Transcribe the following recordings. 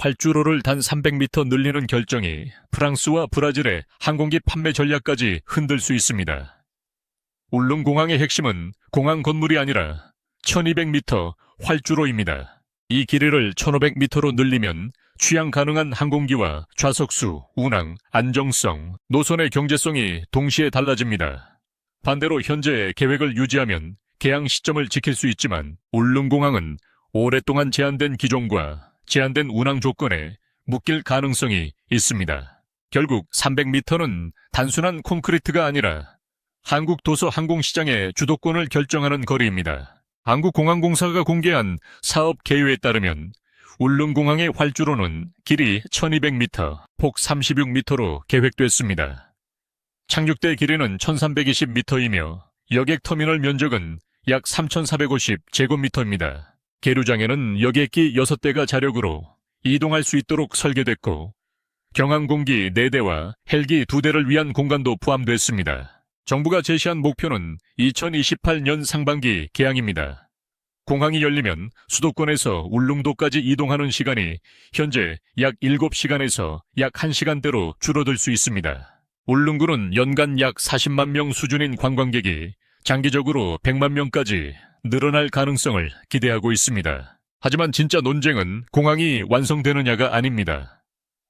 활주로를 단 300m 늘리는 결정이 프랑스와 브라질의 항공기 판매 전략까지 흔들 수 있습니다. 울릉공항의 핵심은 공항 건물이 아니라 1200m 활주로입니다. 이 길이를 1500m로 늘리면 취항 가능한 항공기와 좌석수, 운항, 안정성, 노선의 경제성이 동시에 달라집니다. 반대로 현재 계획을 유지하면 개항 시점을 지킬 수 있지만 울릉공항은 오랫동안 제한된 기종과 제한된 운항 조건에 묶일 가능성이 있습니다. 결국 300m는 단순한 콘크리트가 아니라 한국 도서 항공시장의 주도권을 결정하는 거리입니다. 한국공항공사가 공개한 사업 개요에 따르면 울릉공항의 활주로는 길이 1200m, 폭 36m로 계획됐습니다. 착륙대 길이는 1320m이며 여객터미널 면적은 약 3450제곱미터입니다. 계류장에는 여객기 6대가 자력으로 이동할 수 있도록 설계됐고 경항공기 4대와 헬기 2대를 위한 공간도 포함됐습니다. 정부가 제시한 목표는 2028년 상반기 개항입니다. 공항이 열리면 수도권에서 울릉도까지 이동하는 시간이 현재 약 7시간에서 약 1시간대로 줄어들 수 있습니다. 울릉군은 연간 약 40만 명 수준인 관광객이 장기적으로 100만 명까지 늘어날 가능성을 기대하고 있습니다. 하지만 진짜 논쟁은 공항이 완성되느냐가 아닙니다.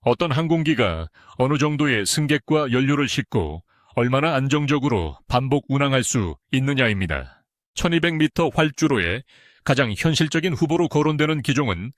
어떤 항공기가 어느 정도의 승객과 연료를 싣고 얼마나 안정적으로 반복 운항할 수 있느냐입니다. 1200m 활주로에 가장 현실적인 후보로 거론되는 기종은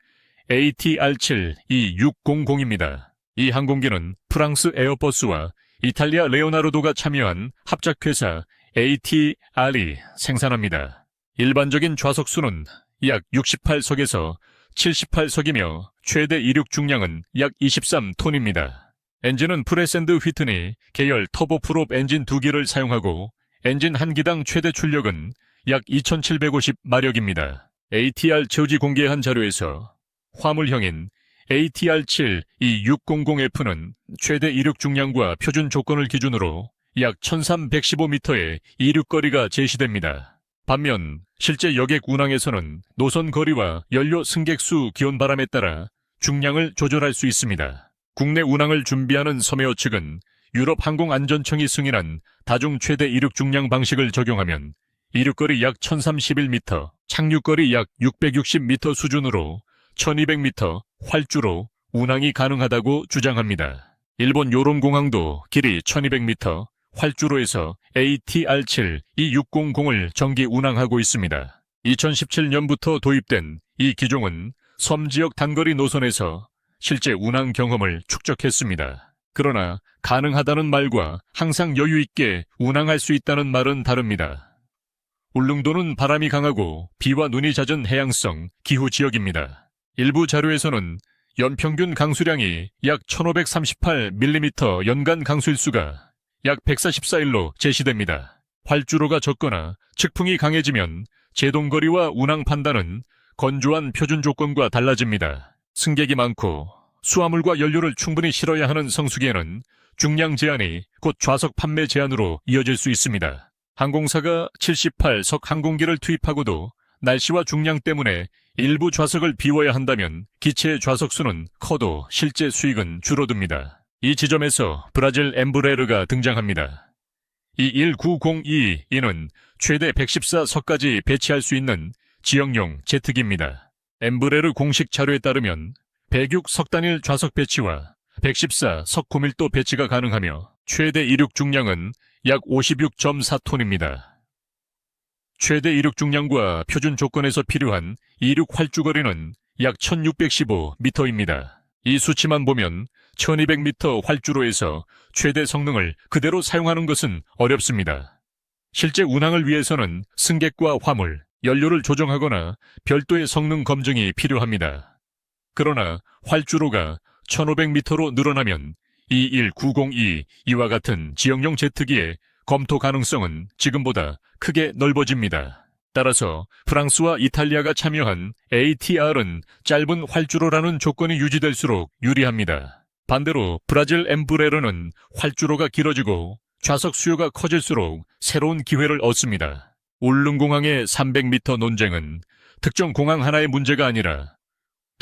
ATR-7-2600입니다. 이 항공기는 프랑스 에어버스와 이탈리아 레오나르도가 참여한 합작회사 ATR이 생산합니다. 일반적인 좌석수는 약 68석에서 78석이며 최대 이륙 중량은 약 23톤입니다. 엔진은 프레샌드 휘트니 계열 터보프롭 엔진 2기를 사용하고 엔진 한 기당 최대 출력은 약 2750마력입니다. ATR 저지 공개한 자료에서 화물형인 ATR-7-2600F는 최대 이륙 중량과 표준 조건을 기준으로 약 1315m의 이륙거리가 제시됩니다. 반면 실제 여객 운항에서는 노선 거리와 연료 승객수 기온 바람에 따라 중량을 조절할 수 있습니다. 국내 운항을 준비하는 서메어 측은 유럽항공안전청이 승인한 다중 최대 이륙 중량 방식을 적용하면 이륙거리 약 1031m, 착륙거리 약 660m 수준으로 1200m 활주로 운항이 가능하다고 주장합니다. 일본 요론공항도 길이 1200m 활주로에서 ATR-7-2600을 정기 운항하고 있습니다. 2017년부터 도입된 이 기종은 섬 지역 단거리 노선에서 실제 운항 경험을 축적했습니다. 그러나 가능하다는 말과 항상 여유 있게 운항할 수 있다는 말은 다릅니다. 울릉도는 바람이 강하고 비와 눈이 잦은 해양성 기후 지역입니다. 일부 자료에서는 연평균 강수량이 약 1538mm 연간 강수일수가 약 144일로 제시됩니다. 활주로가 적거나 측풍이 강해지면 제동거리와 운항 판단은 건조한 표준 조건과 달라집니다. 승객이 많고 수화물과 연료를 충분히 실어야 하는 성수기에는 중량 제한이 곧 좌석 판매 제한으로 이어질 수 있습니다. 항공사가 78석 항공기를 투입하고도 날씨와 중량 때문에 일부 좌석을 비워야 한다면 기체의 좌석 수는 커도 실제 수익은 줄어듭니다. 이 지점에서 브라질 엠브레르가 등장합니다. 이 1902E는 최대 114석까지 배치할 수 있는 지역용 제트기입니다. 엠브레르 공식 자료에 따르면 106석 단일 좌석 배치와 114석 고밀도 배치가 가능하며 최대 이륙 중량은 약 56.4톤입니다. 최대 이륙 중량과 표준 조건에서 필요한 이륙 활주거리는 약 1615m입니다. 이 수치만 보면 1200m 활주로에서 최대 성능을 그대로 사용하는 것은 어렵습니다. 실제 운항을 위해서는 승객과 화물, 연료를 조정하거나 별도의 성능 검증이 필요합니다. 그러나 활주로가 1500m로 늘어나면 21902 이와 같은 지역용 제트기의 검토 가능성은 지금보다 크게 넓어집니다. 따라서 프랑스와 이탈리아가 참여한 ATR은 짧은 활주로라는 조건이 유지될수록 유리합니다. 반대로 브라질 엠브레르는 활주로가 길어지고 좌석 수요가 커질수록 새로운 기회를 얻습니다. 울릉공항의 300m 논쟁은 특정 공항 하나의 문제가 아니라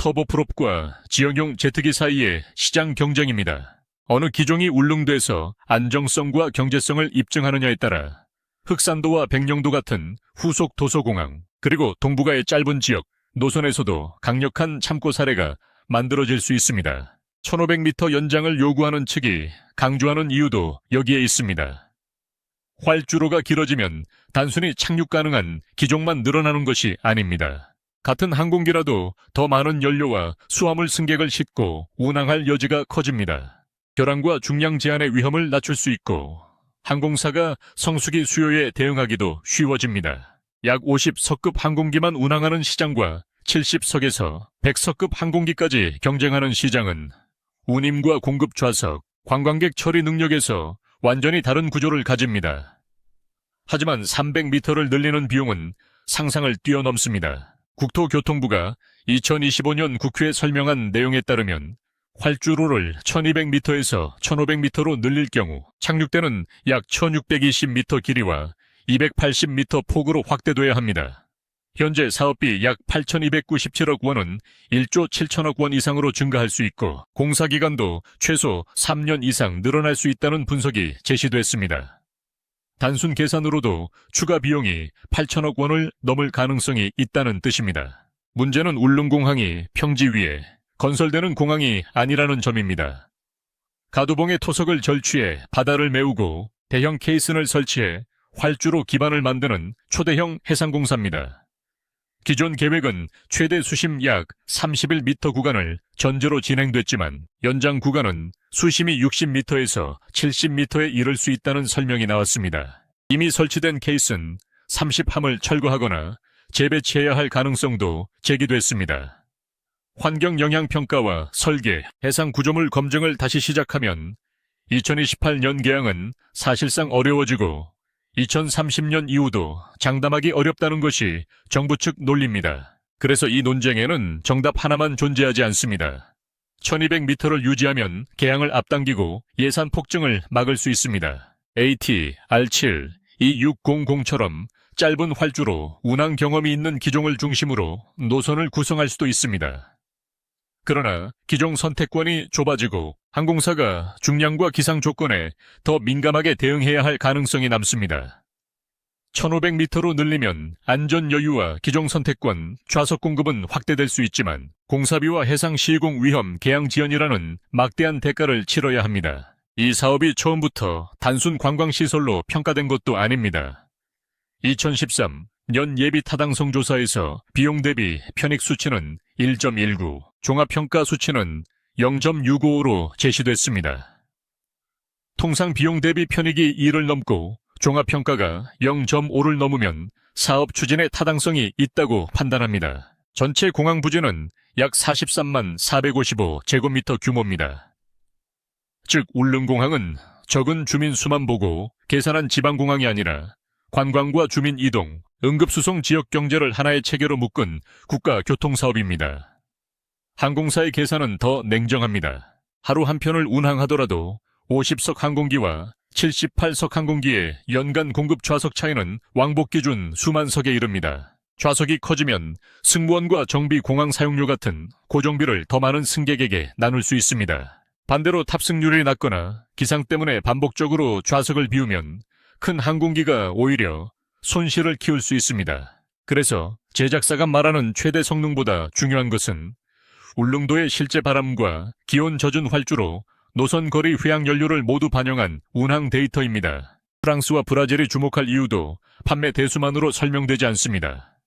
터보프롭과 지역용 제트기 사이의 시장 경쟁입니다. 어느 기종이 울릉도에서 안정성과 경제성을 입증하느냐에 따라 흑산도와 백령도 같은 후속 도서공항, 그리고 동북아의 짧은 지역, 노선에서도 강력한 참고 사례가 만들어질 수 있습니다. 1500m 연장을 요구하는 측이 강조하는 이유도 여기에 있습니다. 활주로가 길어지면 단순히 착륙 가능한 기종만 늘어나는 것이 아닙니다. 같은 항공기라도 더 많은 연료와 수화물 승객을 싣고 운항할 여지가 커집니다. 결항과 중량 제한의 위험을 낮출 수 있고 항공사가 성수기 수요에 대응하기도 쉬워집니다. 약 50석급 항공기만 운항하는 시장과 70석에서 100석급 항공기까지 경쟁하는 시장은 운임과 공급 좌석, 관광객 처리 능력에서 완전히 다른 구조를 가집니다. 하지만 300m를 늘리는 비용은 상상을 뛰어넘습니다. 국토교통부가 2025년 국회에 설명한 내용에 따르면 활주로를 1200m에서 1500m로 늘릴 경우 착륙대는 약 1620m 길이와 280m 폭으로 확대돼야 합니다. 현재 사업비 약 8297억 원은 1조 7천억 원 이상으로 증가할 수 있고 공사기간도 최소 3년 이상 늘어날 수 있다는 분석이 제시됐습니다. 단순 계산으로도 추가 비용이 8천억 원을 넘을 가능성이 있다는 뜻입니다. 문제는 울릉공항이 평지 위에 건설되는 공항이 아니라는 점입니다. 가두봉의 토석을 절취해 바다를 메우고 대형 케이슨을 설치해 활주로 기반을 만드는 초대형 해상공사입니다. 기존 계획은 최대 수심 약 31m 구간을 전제로 진행됐지만 연장 구간은 수심이 60m에서 70m에 이를 수 있다는 설명이 나왔습니다. 이미 설치된 케이슨 30함을 철거하거나 재배치해야 할 가능성도 제기됐습니다. 환경영향평가와 설계, 해상 구조물 검증을 다시 시작하면 2028년 개항은 사실상 어려워지고 2030년 이후도 장담하기 어렵다는 것이 정부 측 논리입니다. 그래서 이 논쟁에는 정답 하나만 존재하지 않습니다. 1200m를 유지하면 개항을 앞당기고 예산 폭증을 막을 수 있습니다. AT, R7, E600처럼 짧은 활주로, 운항 경험이 있는 기종을 중심으로 노선을 구성할 수도 있습니다. 그러나 기종 선택권이 좁아지고 항공사가 중량과 기상 조건에 더 민감하게 대응해야 할 가능성이 남습니다. 1500m로 늘리면 안전 여유와 기종 선택권, 좌석 공급은 확대될 수 있지만 공사비와 해상 시공 위험 개항 지연이라는 막대한 대가를 치러야 합니다. 이 사업이 처음부터 단순 관광시설로 평가된 것도 아닙니다. 2013 년 예비 타당성 조사에서 비용 대비 편익 수치는 1.19, 종합평가 수치는 0.655로 제시됐습니다. 통상 비용 대비 편익이 2를 넘고 종합평가가 0.5를 넘으면 사업 추진의 타당성이 있다고 판단합니다. 전체 공항 부지는 약 43만 455 제곱미터 규모입니다. 즉 울릉공항은 적은 주민 수만 보고 계산한 지방공항이 아니라 관광과 주민 이동, 응급수송 지역 경제를 하나의 체계로 묶은 국가교통사업입니다. 항공사의 계산은 더 냉정합니다. 하루 한 편을 운항하더라도 50석 항공기와 78석 항공기의 연간 공급 좌석 차이는 왕복 기준 수만 석에 이릅니다. 좌석이 커지면 승무원과 정비 공항 사용료 같은 고정비를 더 많은 승객에게 나눌 수 있습니다. 반대로 탑승률이 낮거나 기상 때문에 반복적으로 좌석을 비우면 큰 항공기가 오히려 손실을 키울 수 있습니다. 그래서 제작사가 말하는 최대 성능보다 중요한 것은 울릉도의 실제 바람과 기온 젖은 활주로, 노선 거리 회항 연료를 모두 반영한 운항 데이터입니다. 프랑스와 브라질이 주목할 이유도 판매 대수만으로 설명되지 않습니다.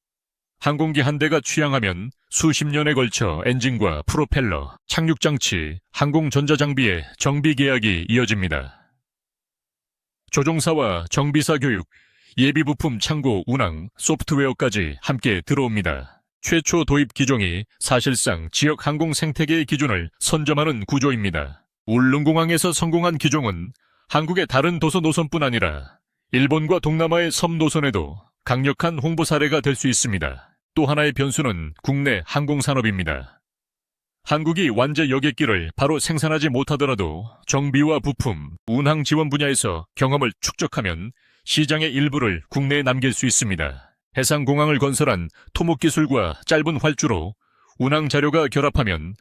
항공기 한 대가 취항하면 수십 년에 걸쳐 엔진과 프로펠러, 착륙장치, 항공 전자장비의 정비 계약이 이어집니다. 조종사와 정비사 교육, 예비부품 창고 운항, 소프트웨어까지 함께 들어옵니다. 최초 도입 기종이 사실상 지역 항공 생태계의 기준을 선점하는 구조입니다. 울릉공항에서 성공한 기종은 한국의 다른 도서 노선뿐 아니라 일본과 동남아의 섬 노선에도 강력한 홍보 사례가 될 수 있습니다. 또 하나의 변수는 국내 항공산업입니다. 한국이 완제 여객기를 바로 생산하지 못하더라도 정비와 부품, 운항 지원 분야에서 경험을 축적하면 시장의 일부를 국내에 남길 수 있습니다. 해상공항을 건설한 토목기술과 짧은 활주로, 운항 자료가 결합하면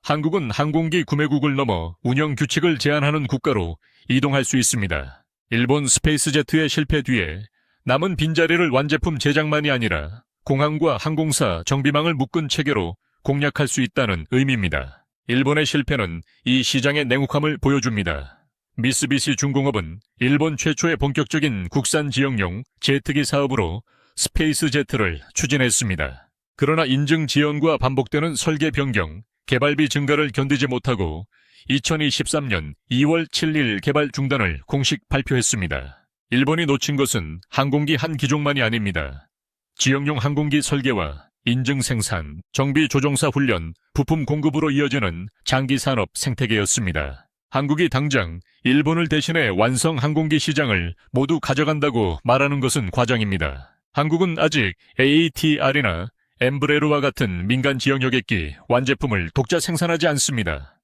한국은 항공기 구매국을 넘어 운영 규칙을 제한하는 국가로 이동할 수 있습니다. 일본 스페이스제트의 실패 뒤에 남은 빈자리를 완제품 제작만이 아니라 공항과 항공사 정비망을 묶은 체계로 공략할 수 있다는 의미입니다. 일본의 실패는 이 시장의 냉혹함을 보여줍니다. 미쓰비시 중공업은 일본 최초의 본격적인 국산 지역용 제트기 사업으로 스페이스제트를 추진했습니다. 그러나 인증 지연과 반복되는 설계 변경, 개발비 증가를 견디지 못하고 2023년 2월 7일 개발 중단을 공식 발표했습니다. 일본이 놓친 것은 항공기 한 기종만이 아닙니다. 지역용 항공기 설계와 인증 생산, 정비 조종사 훈련, 부품 공급으로 이어지는 장기 산업 생태계였습니다. 한국이 당장 일본을 대신해 완성 항공기 시장을 모두 가져간다고 말하는 것은 과장입니다. 한국은 아직 ATR이나 엠브레르와 같은 민간 지역여객기 완제품을 독자 생산하지 않습니다.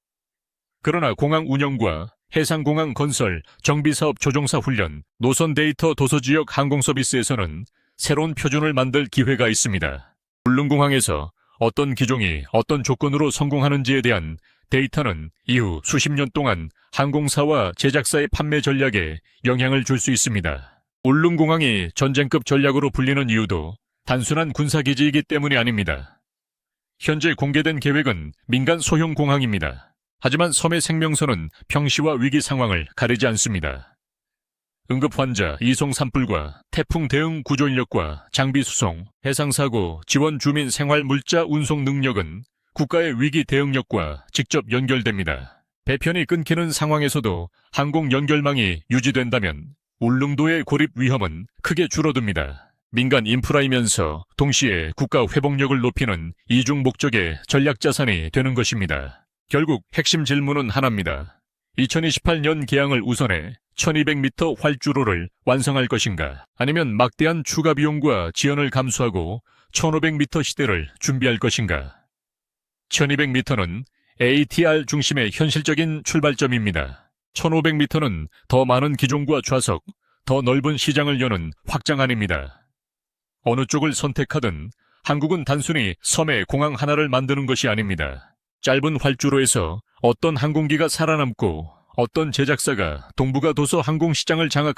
그러나 공항 운영과 해상공항 건설, 정비사업 조종사 훈련, 노선 데이터 도서지역 항공 서비스에서는 새로운 표준을 만들 기회가 있습니다. 울릉공항에서 어떤 기종이 어떤 조건으로 성공하는지에 대한 데이터는 이후 수십 년 동안 항공사와 제작사의 판매 전략에 영향을 줄 수 있습니다. 울릉공항이 전쟁급 전략으로 불리는 이유도 단순한 군사기지이기 때문이 아닙니다. 현재 공개된 계획은 민간 소형 공항입니다. 하지만 섬의 생명선은 평시와 위기 상황을 가리지 않습니다. 응급환자 이송 산불과 태풍 대응 구조 인력과 장비 수송, 해상사고, 지원 주민 생활 물자 운송 능력은 국가의 위기 대응력과 직접 연결됩니다. 배편이 끊기는 상황에서도 항공 연결망이 유지된다면 울릉도의 고립 위험은 크게 줄어듭니다. 민간 인프라이면서 동시에 국가 회복력을 높이는 이중 목적의 전략 자산이 되는 것입니다. 결국 핵심 질문은 하나입니다. 2028년 개항을 우선해 1200m 활주로를 완성할 것인가? 아니면 막대한 추가 비용과 지연을 감수하고 1500m 시대를 준비할 것인가? 1200m는 ATR 중심의 현실적인 출발점입니다. 1500m는 더 많은 기종과 좌석, 더 넓은 시장을 여는 확장안입니다. 어느 쪽을 선택하든 한국은 단순히 섬에 공항 하나를 만드는 것이 아닙니다. 짧은 활주로에서 어떤 항공기가 살아남고 어떤 제작사가 동북아 도서 항공시장을 장악하는지